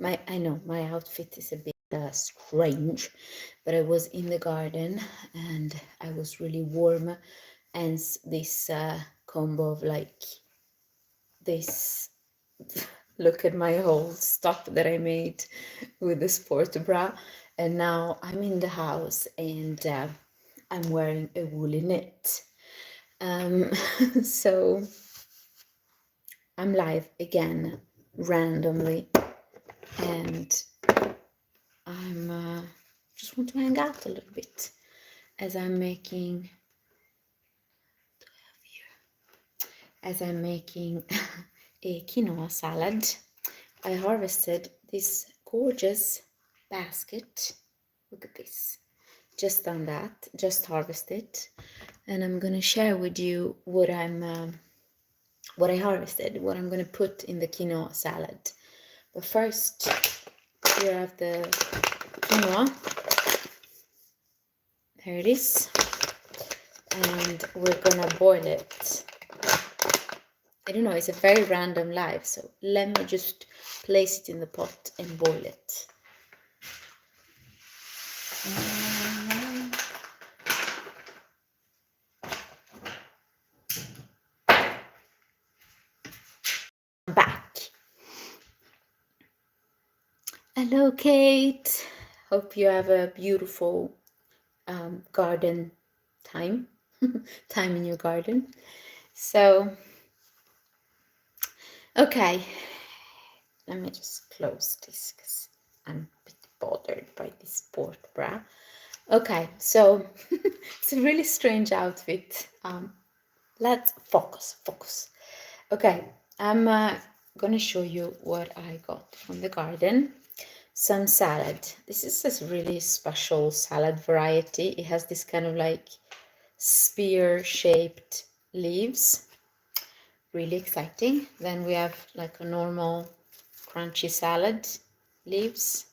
I know my outfit is a bit strange, but I was in the garden and I was really warm, and this combo of like this, look at my whole stuff that I made with the sport bra, and now I'm in the house and I'm wearing a woolly knit. So I'm live again randomly, and I'm just want to hang out a little bit as I'm making a quinoa salad. I harvested this gorgeous basket. Look at this. Just done that, just harvested, and I'm gonna share with you what what I harvested, what I'm gonna put in the quinoa salad. But first, here I have the quinoa. There it is, and we're gonna boil it. I don't know, it's a very random live, so let me just place it in the pot and boil it. Back. Hello, Kate. Hope you have a beautiful garden time in your garden. So okay, let me just close this because I'm a bit bothered by this sport bra. Okay, so it's a really strange outfit. Let's focus. Okay, I'm gonna show you what I got from the garden. Some salad. This is a really special salad variety. It has this kind of like spear-shaped leaves. Really exciting. Then we have like a normal crunchy salad leaves.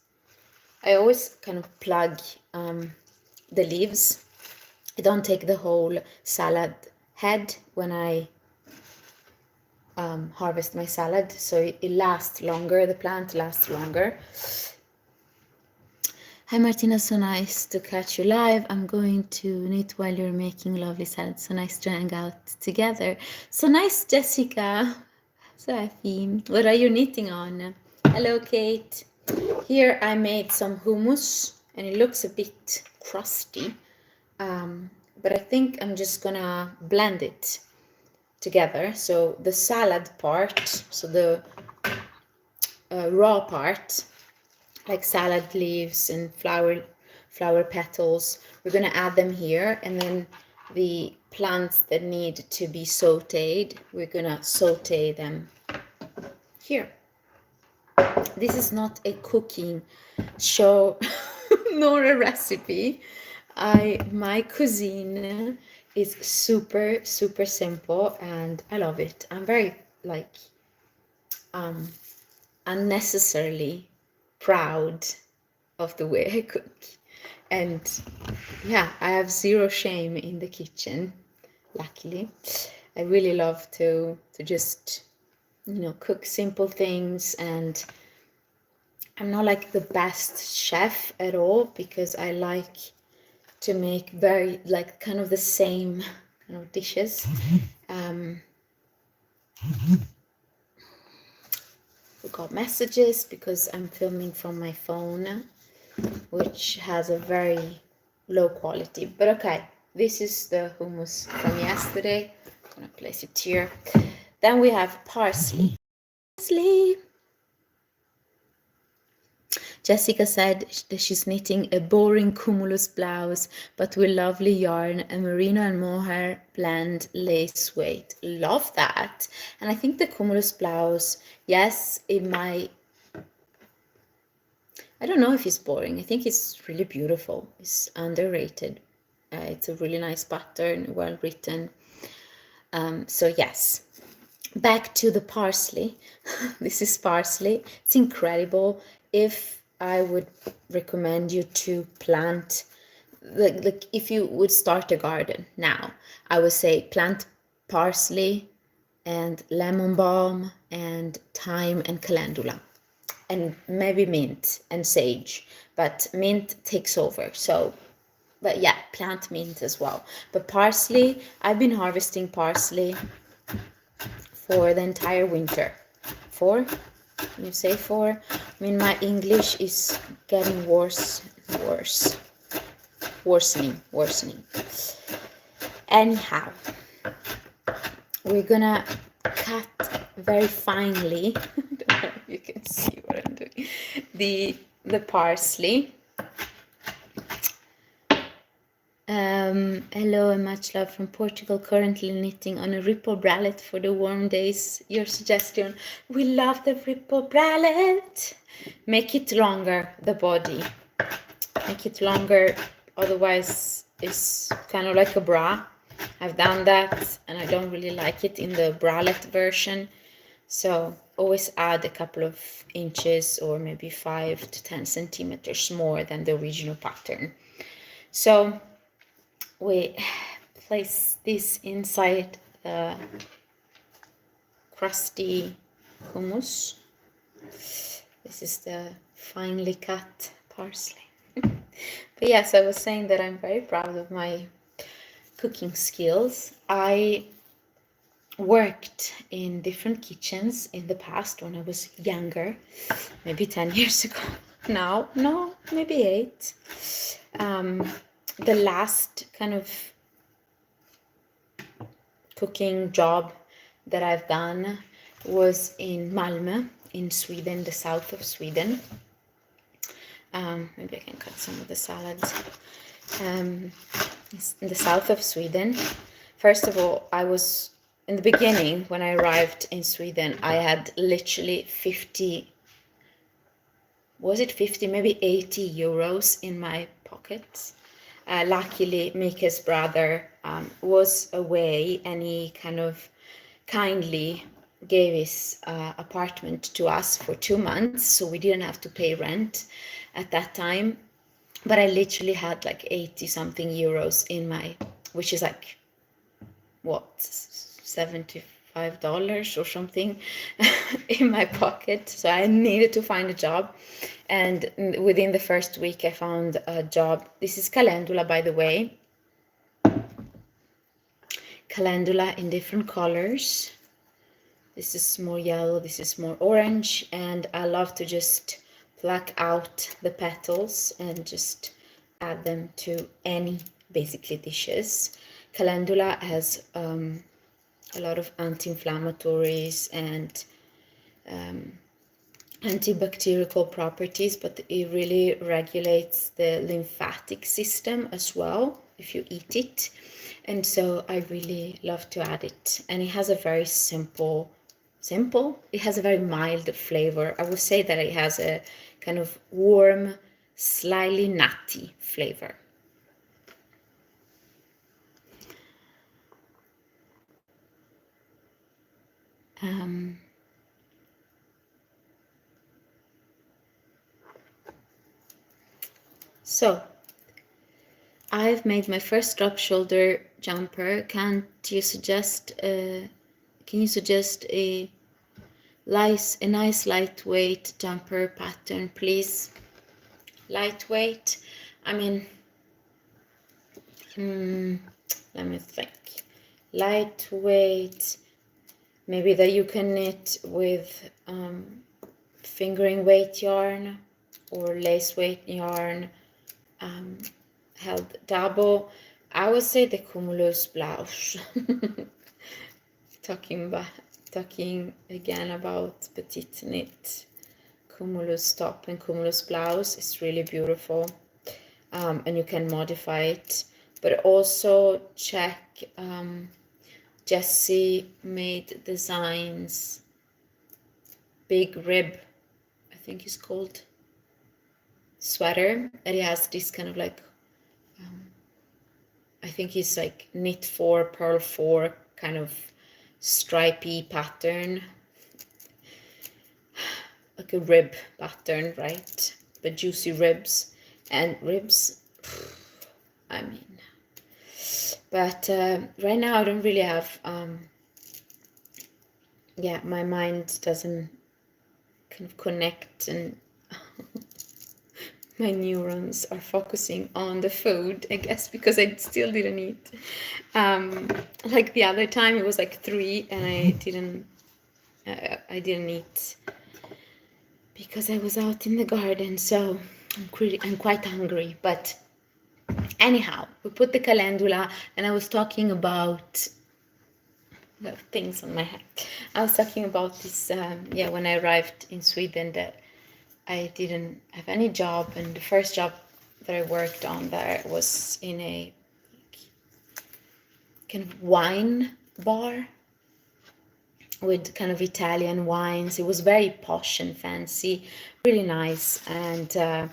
I always kind of plug the leaves. I don't take the whole salad head when I harvest my salad, so it lasts longer, the plant lasts longer. Hi Martina, so nice to catch you live. I'm going to knit while you're making lovely salad. So nice to hang out together. So nice, Jessica. Sophie, what are you knitting on? Hello, Kate. Here I made some hummus, and it looks a bit crusty, but I think I'm just gonna blend it together. So the salad part, so the raw part, like salad leaves and flower petals, we're gonna add them here, and then the plants that need to be sauteed, we're gonna saute them here. This is not a cooking show nor a recipe. My cuisine is super simple and I love it. I'm very like unnecessarily proud of the way I cook, and yeah, I have zero shame in the kitchen. Luckily, I really love to just cook simple things, and I'm not like the best chef at all because I like to make very like kind of the same kind of dishes. We got messages because I'm filming from my phone, which has a very low quality, but okay, this is the hummus from yesterday. I'm gonna place it here. Then we have parsley. Jessica said that she's knitting a boring cumulus blouse, but with lovely yarn, a merino and mohair blend lace weight. Love that. And I think the cumulus blouse, yes, it might, I don't know if it's boring. I think it's really beautiful. It's underrated. It's a really nice pattern, well written. So yes, back to the parsley. This is parsley. It's incredible. If I would recommend you to plant, like if you would start a garden now, I would say plant parsley and lemon balm and thyme and calendula. and maybe mint and sage, but mint takes over. So, but yeah, plant mint as well. But parsley, I've been harvesting parsley for the entire winter. For, you say for? I mean, my English is getting worsening. Anyhow, we're gonna cut very finely. I don't know if you can see what I'm doing. The parsley. Hello and much love from Portugal, currently knitting on a ripple bralette for the warm days. Your suggestion. We love the ripple bralette. Make it longer, the body. Make it longer, otherwise it's kind of like a bra. I've done that and I don't really like it in the bralette version. So always add a couple of inches or maybe 5 to 10 centimeters more than the original pattern. So we place this inside the crusty hummus. This is the finely cut parsley. But yes, I was saying that I'm very proud of my cooking skills. I worked in different kitchens in the past when I was younger, maybe 10 years ago. Now, no, maybe 8. The last kind of cooking job that I've done was in Malmö, in Sweden, the south of Sweden. Maybe I can cut some of the salads. In the south of Sweden. First of all, I was, in the beginning, when I arrived in Sweden, I had literally 50, maybe 80 euros in my pockets. Luckily, Mika's brother was away and he kind of kindly gave his apartment to us for 2 months, so we didn't have to pay rent at that time. But I literally had like 80 something euros in my, which is like, what, $75 or something in my pocket. So I needed to find a job. And within the first week, I found a job. This is calendula, by the way. Calendula in different colors. This is more yellow, this is more orange. And I love to just pluck out the petals and just add them to any basically dishes. Calendula has a lot of anti-inflammatories and antibacterial properties, but it really regulates the lymphatic system as well if you eat it. And so I really love to add it. And it has a very simple, it has a very mild flavor. I would say that it has a kind of warm, slightly nutty flavor. So I've made my first drop shoulder jumper. Can you suggest a nice lightweight jumper pattern, please? Lightweight, I mean, let me think. Lightweight, maybe that you can knit with fingering weight yarn or lace weight yarn, held double. I would say the cumulus blouse. Talking again about petite knit, cumulus top and cumulus blouse is really beautiful, and you can modify it. But also check Jessie Made Designs big rib, I think it's called, sweater, and it has this kind of like I think it's like knit 4 purl 4 kind of stripy pattern, like a rib pattern, right? But juicy ribs, and ribs, I mean, but right now I don't really have my mind doesn't kind of connect, and my neurons are focusing on the food, I guess, because I still didn't eat. Like the other time, it was like 3, and I didn't eat because I was out in the garden. So I'm quite hungry. But anyhow, we put the calendula, and I was talking about things on my head. I was talking about this, when I arrived in Sweden, that I didn't have any job, and the first job that I worked on there was in a kind of wine bar with kind of Italian wines. It was very posh and fancy, really nice, and it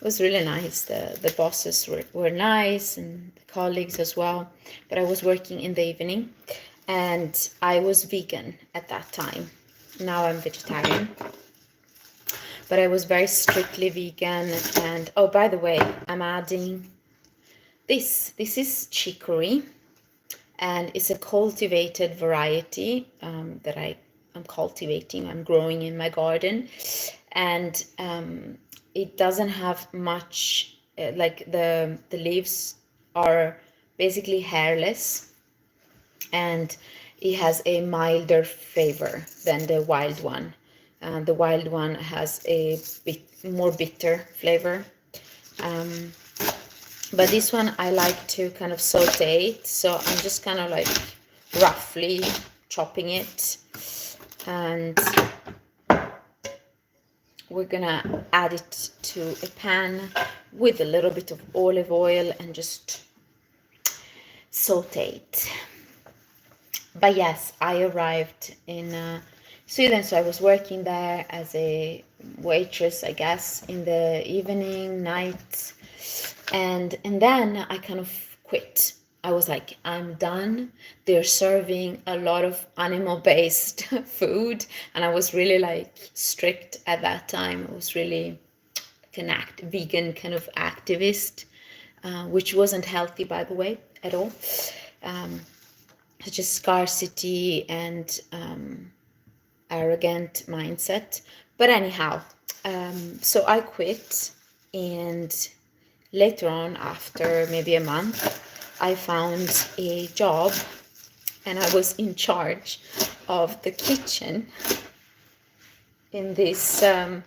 was really nice. The bosses were nice, and the colleagues as well. But I was working in the evening, and I was vegan at that time. Now I'm vegetarian. But I was very strictly vegan. And oh, by the way, I'm adding this. This is chicory, and it's a cultivated variety that I'm cultivating. I'm growing in my garden, and it doesn't have much. Like the leaves are basically hairless, and it has a milder flavor than the wild one. The wild one has a bit more bitter flavor. But this one I like to kind of saute it. So I'm just kind of like roughly chopping it. And we're gonna add it to a pan with a little bit of olive oil and just saute it. But yes, I arrived in Sweden, so I was working there as a waitress, I guess, in the evening, night, and then I kind of quit. I was like, I'm done. They're serving a lot of animal-based food, and I was really like strict at that time. I was really an vegan kind of activist, which wasn't healthy, by the way, at all. Just scarcity and arrogant mindset. But anyhow, so I quit, and later on, after maybe a month, I found a job, and I was in charge of the kitchen in this kind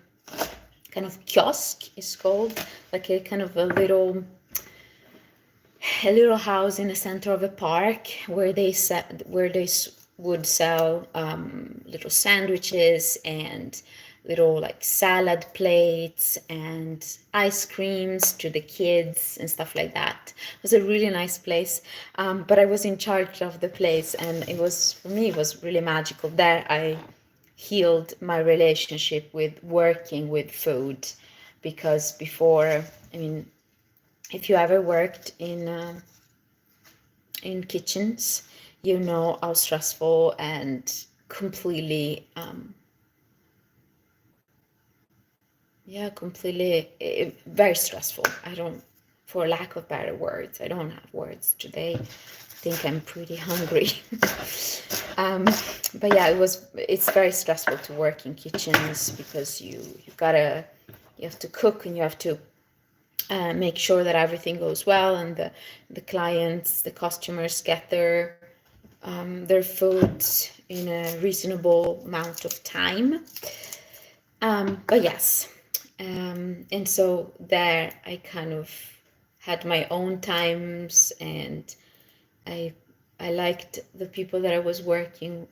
of kiosk, is called, like a kind of a little house in the center of a park where they would sell little sandwiches and little like salad plates and ice creams to the kids and stuff like that. It was a really nice place, but I was in charge of the place, and it was, for me, it was really magical. There I healed my relationship with working with food, because before, I mean, if you ever worked in kitchens, you know how stressful and completely very stressful. For lack of better words, I don't have words today. I think I'm pretty hungry. But yeah, it's very stressful to work in kitchens, because you have to cook, and you have to make sure that everything goes well, and the clients, the customers get their food in a reasonable amount of time. But yes, and so there I kind of had my own times, and I liked the people that I was working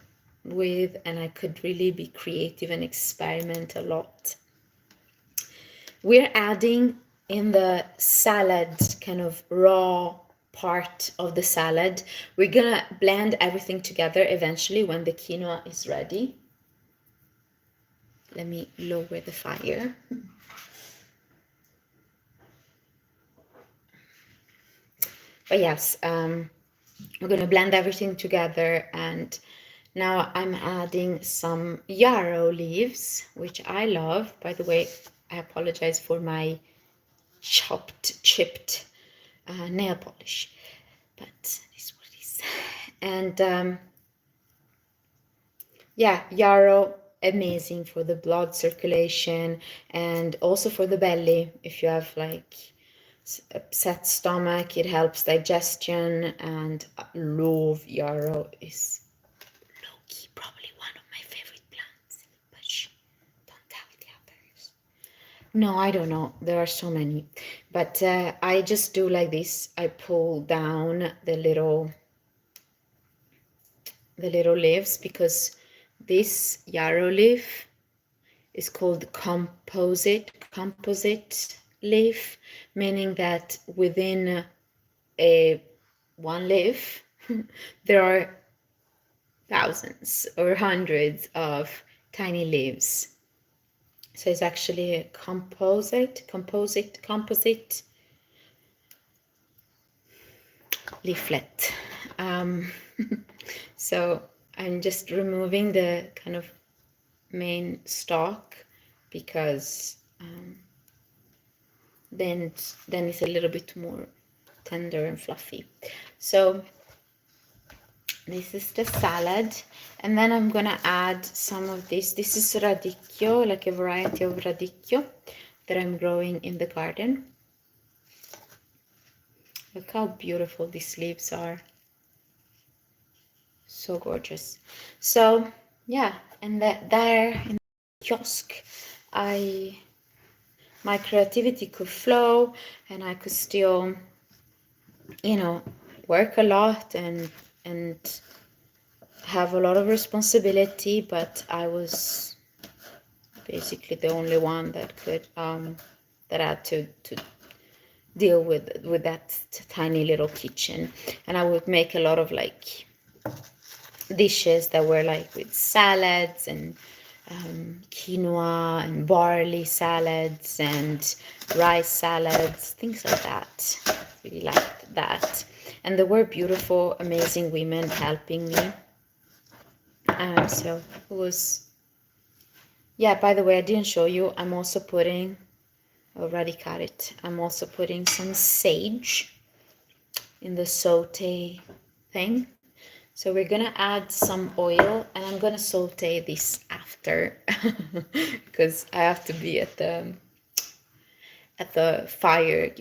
with, and I could really be creative and experiment a lot. We're adding in the salad, kind of raw part of the salad, we're gonna blend everything together eventually when the quinoa is ready. Let me lower the fire. But yes, we're gonna blend everything together, and now I'm adding some yarrow leaves, which I love. By the way, I apologize for my chipped nail polish, but this is what it is. And yeah, yarrow amazing for the blood circulation and also for the belly. If you have like upset stomach, it helps digestion. And love yarrow, is low-key probably one of my favorite plants, but shh, don't tell the others. No, I don't know, there are so many, but I just do like this. I pull down the little leaves, because this yarrow leaf is called composite leaf, meaning that within one leaf there are thousands or hundreds of tiny leaves. So it's actually a composite leaflet. So I'm just removing the kind of main stalk, because then it's a little bit more tender and fluffy. So this is the salad, and then I'm gonna add some of this. This is radicchio, like a variety of radicchio that I'm growing in the garden. Look how beautiful these leaves are. So gorgeous. So yeah, and there in the kiosk, my creativity could flow, and I could still, you know, work a lot and have a lot of responsibility, but I was basically the only one that could that had to deal with that tiny little kitchen. And I would make a lot of like dishes that were like with salads and quinoa and barley salads and rice salads, things like that. Really liked that. And there were beautiful, amazing women helping me. So it was, yeah, by the way, I didn't show you, I'm also putting, already cut it, I'm also putting some sage in the saute thing. So we're gonna add some oil, and I'm gonna saute this after because I have to be at the fire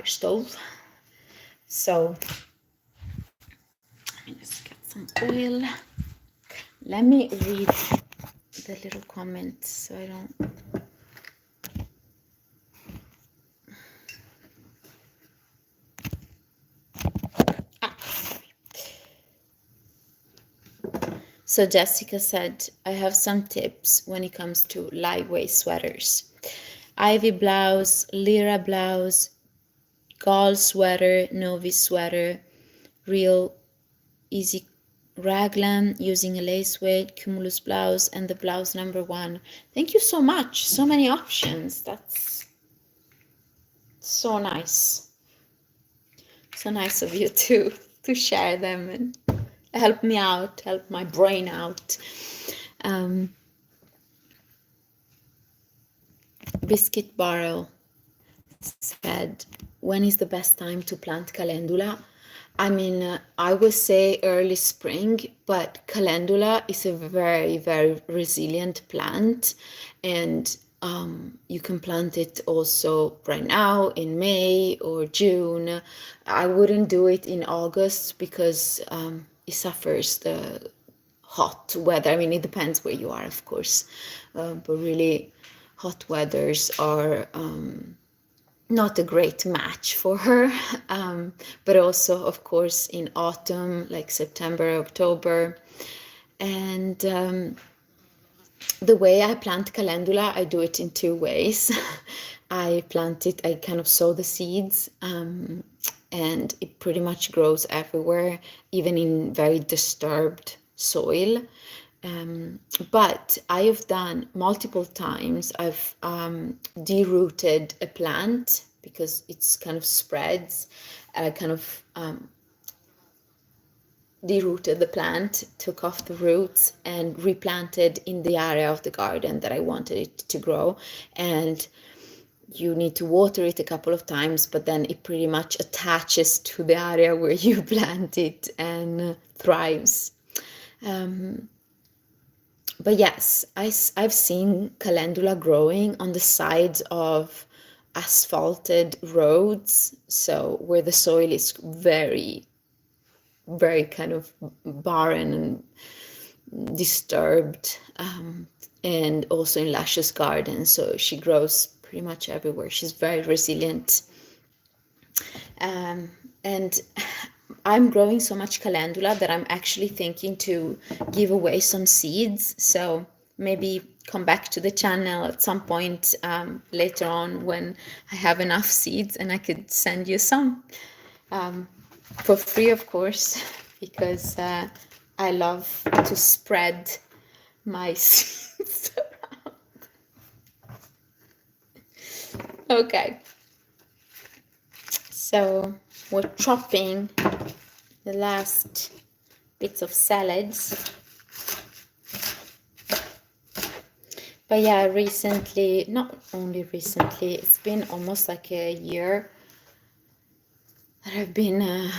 stove. So let me just get some oil. Let me read the little comments so I don't. So Jessica said, I have some tips when it comes to lightweight sweaters. Ivy blouse, Lyra blouse, Gall sweater, Novi sweater, real easy raglan using a lace weight, Cumulus blouse, and the blouse number 1. Thank you so much. So many options. That's so nice. So nice of you to share them and help me out, help my brain out. Biscuit Barrel said, when is the best time to plant calendula? I mean, I would say early spring, but calendula is a very, very resilient plant, and you can plant it also right now in May or June. I wouldn't do it in August because it suffers the hot weather. I mean, it depends where you are, of course, but really hot weathers are not a great match for her, but also, of course, in autumn, like September, October. And the way I plant calendula, I do it in 2 ways. I kind of sow the seeds, and it pretty much grows everywhere, even in very disturbed soil. But I have done multiple times, I've derooted a plant because it's kind of spreads. I kind of derooted the plant, took off the roots, and replanted in the area of the garden that I wanted it to grow. And you need to water it a couple of times, but then it pretty much attaches to the area where you plant it and thrives. But yes, I've seen calendula growing on the sides of asphalted roads, so where the soil is very, very kind of barren and disturbed, and also in Lashes garden. So she grows pretty much everywhere. She's very resilient. And I'm growing so much calendula that I'm actually thinking to give away some seeds. So maybe come back to the channel at some point later on when I have enough seeds, and I could send you some for free, of course, because I love to spread my seeds around. Okay, so we're chopping the last bits of salads. But yeah, recently, not only recently, it's been almost like a year that I've been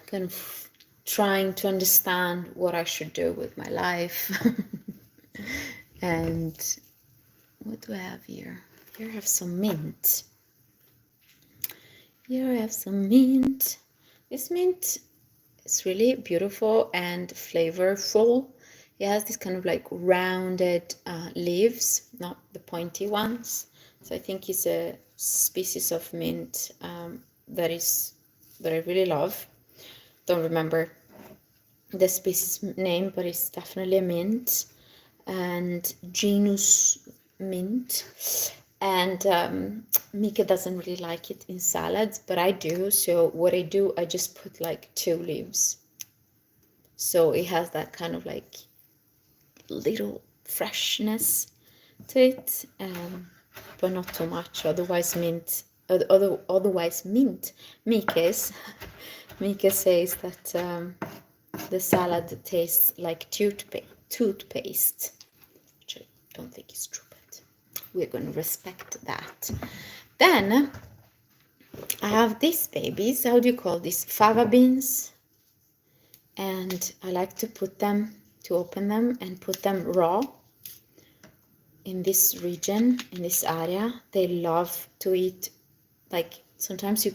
kind of trying to understand what I should do with my life. And what do I have here? Here I have some mint. Here I have some mint. This mint is really beautiful and flavorful. It has this kind of like rounded leaves, not the pointy ones. So I think it's a species of mint that I really love. Don't remember the species name, but it's definitely a mint, and genus mint. And Mika doesn't really like it in salads, but I do. So what I do, I just put like 2 leaves. So it has that kind of like little freshness to it, but not too much. Otherwise mint. Mika says that the salad tastes like toothpaste, which I don't think is true, but we're going to respect that. Then I have these babies. How do you call these? Fava beans. And I like to open them and put them raw. In this region, in this area, they love to eat, like sometimes you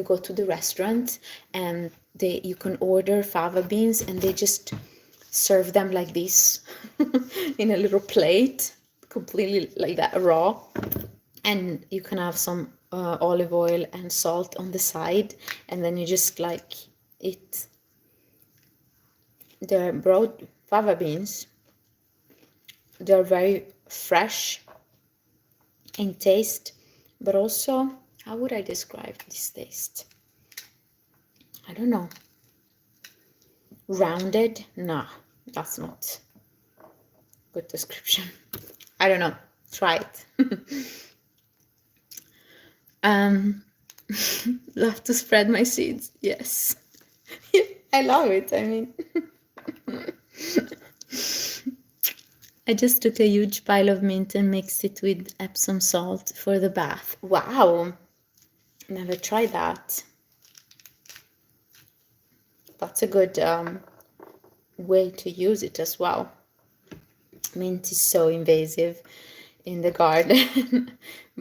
go to the restaurant and you can order fava beans and they just serve them like this in a little plate, completely like that, raw. And you can have some olive oil and salt on the side, and then you just like eat the broad fava beans. They're very fresh in taste, but also, how would I describe this taste? I don't know. Rounded? Nah, that's not a good description. I don't know. Try it. Love to spread my seeds. Yes. I love it. I mean, I just took a huge pile of mint and mixed it with Epsom salt for the bath. Wow. Never tried that. That's a good way to use it as well. Mint is so invasive in the garden,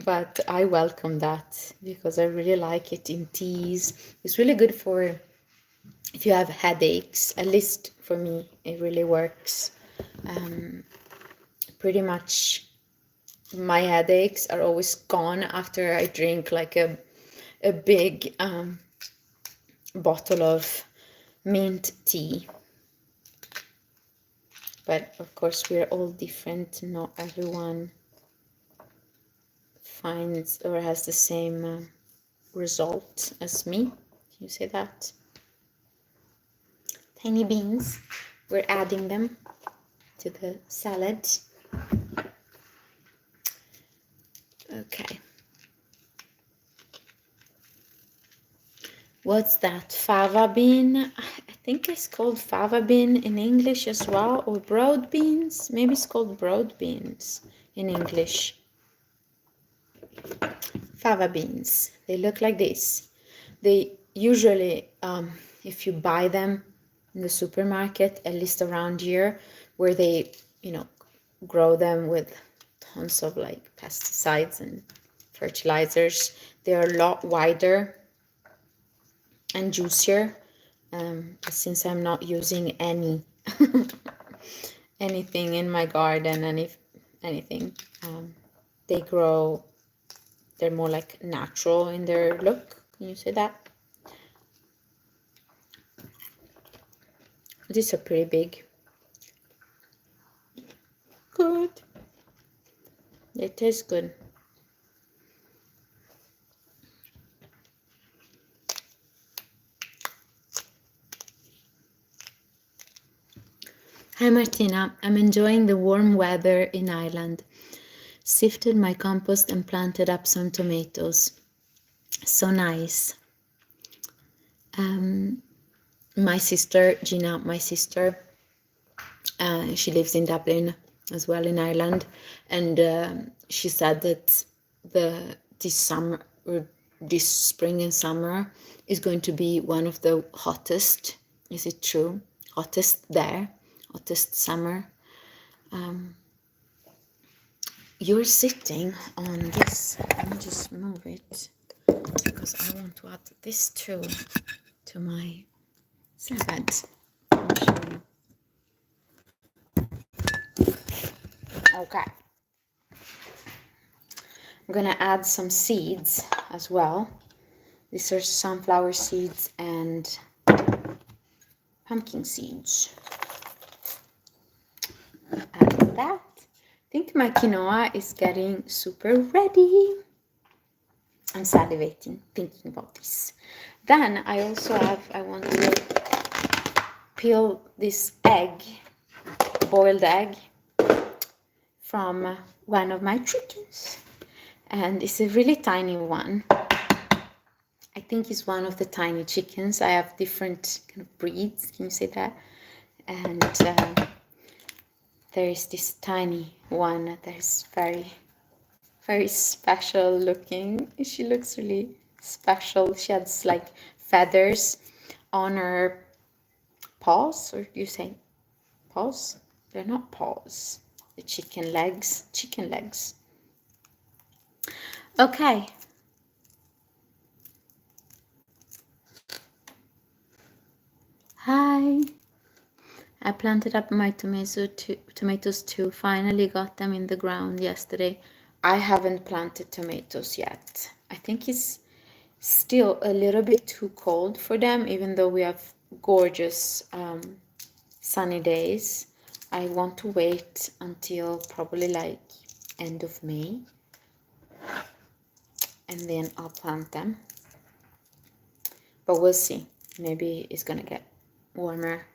but I welcome that because I really like it in teas. It's really good for if you have headaches. At least for me, it really works. Pretty much my headaches are always gone after I drink like a big bottle of mint tea. But of course we're all different. Not everyone finds or has the same result as me. Can you say that? Tiny beans, we're adding them to the salad. Okay. What's that? Fava bean? I think it's called fava bean in English as well, or broad beans. Maybe it's called broad beans in English. Fava beans. They look like this. They usually, if you buy them in the supermarket, at least around here, where they, grow them with tons of like pesticides and fertilizers. They are a lot wider and juicier. But since I'm not using anything in my garden, anything, they grow. They're more like natural in their look. Can you say that? These are pretty big. Good. They taste good. Hi Martina, I'm enjoying the warm weather in Ireland. Sifted my compost and planted up some tomatoes. So nice. My sister, Gina, she lives in Dublin as well in Ireland, and she said that this summer, or this spring and summer, is going to be one of the hottest. Is it true? Hottest summer. You're sitting on this. Let me just move it because I want to add this too to my salad. I'll show you. Okay. I'm gonna add some seeds as well. These are sunflower seeds and pumpkin seeds. Add that. I think my quinoa is getting super ready. I'm salivating thinking about this. Then I want to peel this boiled egg from one of my chickens. And it's a really tiny one. I think it's one of the tiny chickens. I have different kind of breeds, can you say that? And there is this tiny one that is very, very special looking. She looks really special. She has like feathers on her paws, or do you say paws? They're not paws. The chicken legs. Okay. Hi. I planted up my tomatoes too. Finally got them in the ground yesterday. I haven't planted tomatoes yet. I think it's still a little bit too cold for them, even though we have gorgeous sunny days. I want to wait until probably like end of May, and then I'll plant them. But we'll see. Maybe it's gonna get warmer.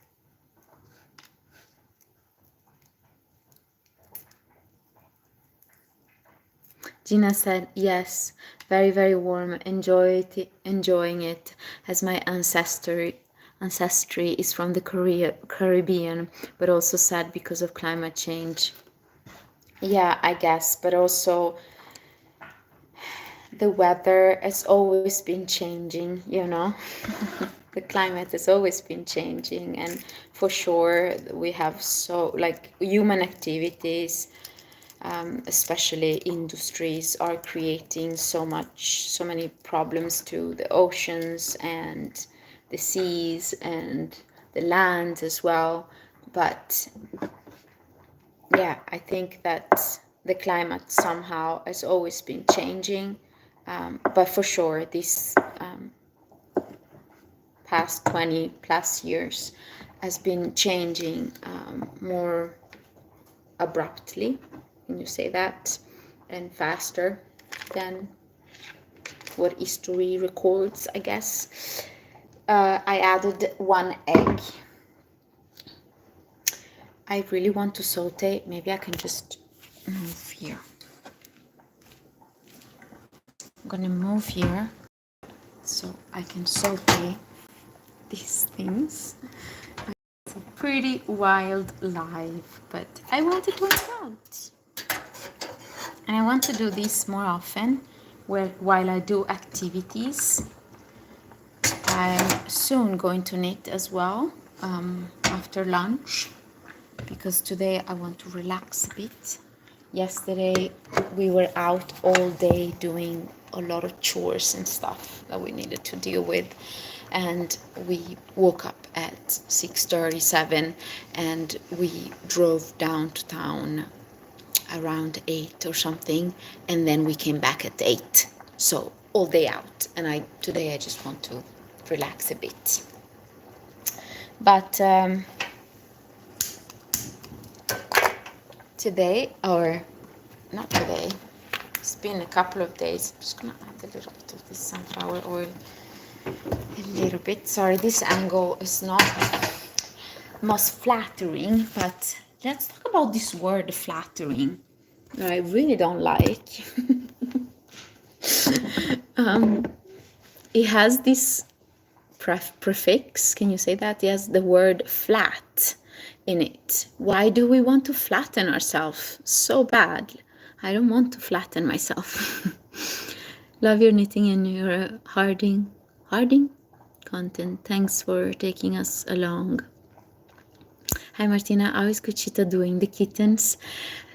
Gina said, yes, very, very warm. Enjoying it, as my ancestry is from the Caribbean, but also sad because of climate change. Yeah, I guess, but also the weather has always been changing, you know. The climate has always been changing, and for sure we have human activities, especially industries, are creating so many problems to the oceans and the seas and the land as well. But yeah, I think that the climate somehow has always been changing, but for sure this past 20 plus years has been changing more abruptly, can you say that, and faster than what history records, I guess. I added one egg. I really want to saute. Maybe I can just move here. I'm gonna move here so I can saute these things. It's a pretty wild life, but I wanted to hang out. And I want to do this more often, while I do activities. I'm soon going to knit as well, after lunch. because today I want to relax a bit. Yesterday we were out all day doing a lot of chores and stuff that we needed to deal with, and we woke up at 6:37 and we drove down to town around 8 or something, and then we came back at 8. So all day out, and today I just want to relax a bit. But today, or not today, it's been a couple of days. I'm just gonna add a little bit of this sunflower oil, a little bit. Sorry, this angle is not most flattering, but let's talk about this word flattering that I really don't like. It has this prefix, can you say that? It has the word flat in it. Why do we want to flatten ourselves so bad? I don't want to flatten myself. Love your knitting and your harding content. Thanks for taking us along. Hi Martina, how is Cucita doing? The kittens.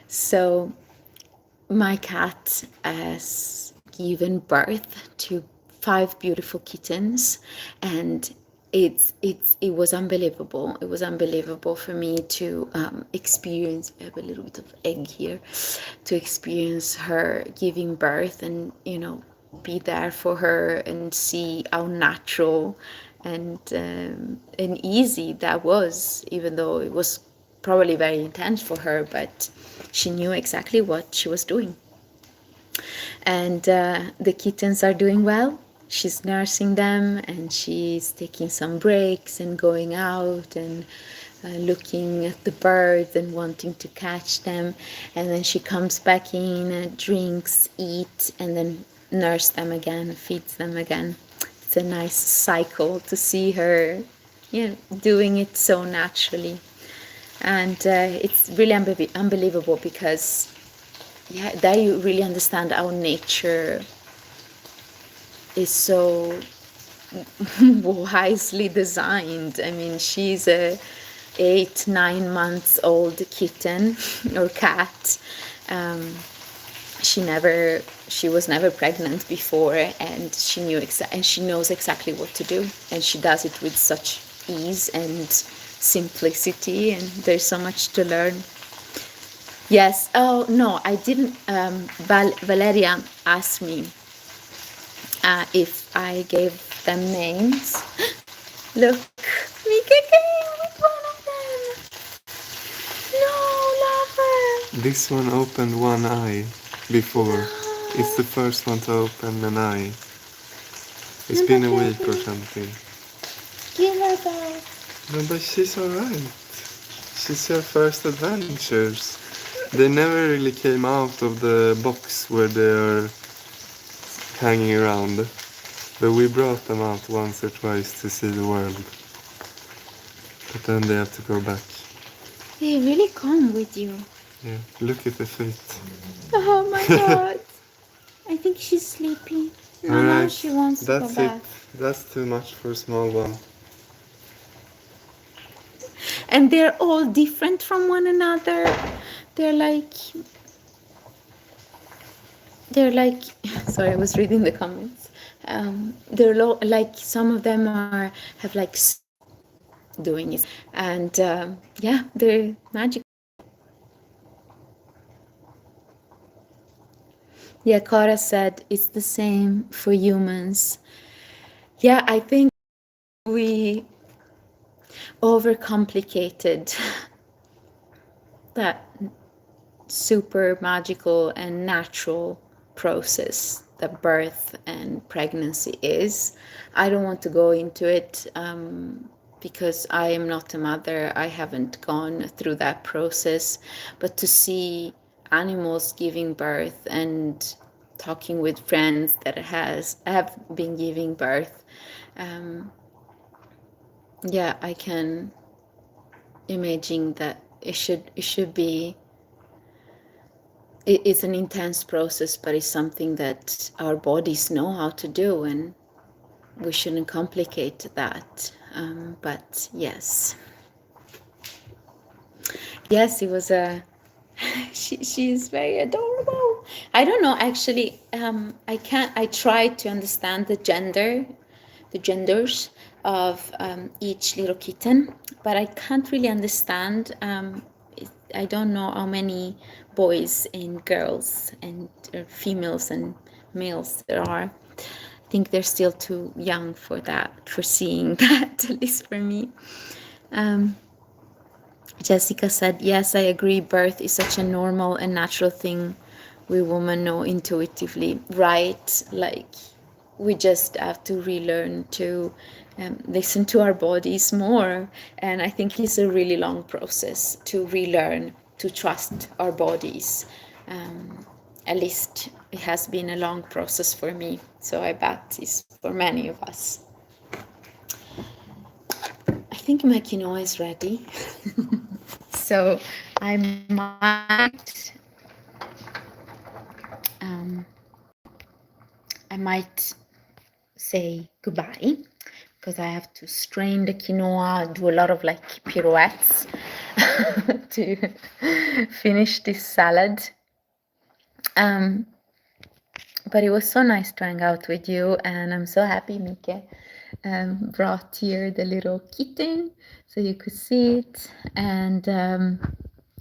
So my cat has given birth to 5 beautiful kittens, and it was unbelievable. It was unbelievable for me to experience. I have a little bit of egg here, to experience her giving birth, and be there for her and see how natural and easy that was, even though it was probably very intense for her, but she knew exactly what she was doing. And the kittens are doing well. She's nursing them, and she's taking some breaks and going out and looking at the birds and wanting to catch them. And then she comes back in, drinks, eat, and then nurse them again, feeds them again. It's a nice cycle to see her, doing it so naturally. And it's really unbelievable because, there you really understand how nature is so wisely designed. I mean, she's a 8-9 months old kitten or cat. She was never pregnant before, and she knew and she knows exactly what to do, and she does it with such ease and simplicity, and there's so much to learn. Yes. Oh no, I didn't. Valeria asked me if I gave them names. Look, Mika came with one of them. No, lover. This one opened one eye before. No. It's the first one to open an eye. It's been a week or something. Give her that. No, but she's alright. She's her first adventures. They never really came out of the box where they are hanging around. But we brought them out once or twice to see the world. But then they have to go back. They really come with you. Yeah, look at the feet. Oh my god. I think she's sleepy. No, now she wants to go back. That's too much for a small one. And they're all different from one another. They're like, sorry, I was reading the comments. They're like, some of them have like doing it, and they're magical. Yeah, Cara said it's the same for humans. Yeah, I think we overcomplicated that super magical and natural process that birth and pregnancy is. I don't want to go into it because I am not a mother. I haven't gone through that process, but to see animals giving birth and talking with friends that have been giving birth, I can imagine that it should be. It's an intense process, but it's something that our bodies know how to do, and we shouldn't complicate that. But yes. Yes, it was a. She's very adorable. I don't know actually. I can't. I tried to understand the genders of each little kitten, but I can't really understand. I don't know how many boys and girls and females and males there are. I think they're still too young for that, for seeing that, at least for me. Um, Jessica said, yes, I agree. Birth is such a normal and natural thing we women know intuitively, right? Like, we just have to relearn to listen to our bodies more. And I think it's a really long process to relearn to trust our bodies. At least it has been a long process for me. So I bet it's for many of us. I think my quinoa is ready. So I might say goodbye because I have to strain the quinoa, do a lot of like pirouettes to finish this salad. Um, but it was so nice to hang out with you, and I'm so happy Mike brought here the little kitten so you could see it. And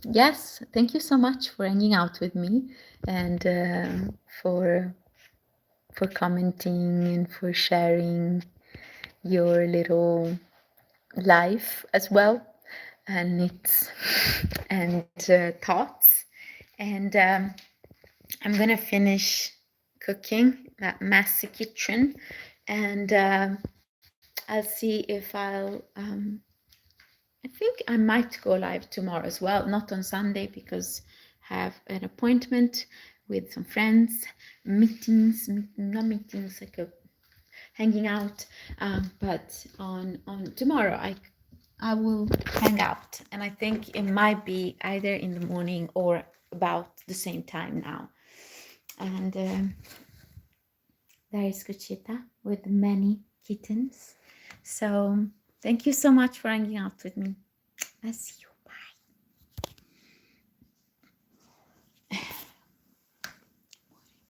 yes, thank you so much for hanging out with me and for commenting and for sharing your little life as well and its and thoughts. And I'm gonna finish cooking that messy kitchen, and I'll see if I think I might go live tomorrow as well, not on Sunday because I have an appointment with some friends, not meetings, like a hanging out. But on tomorrow, I will hang out, and I think it might be either in the morning or about the same time now. And there is Cucita with many kittens. So thank you so much for hanging out with me. I see you. Bye.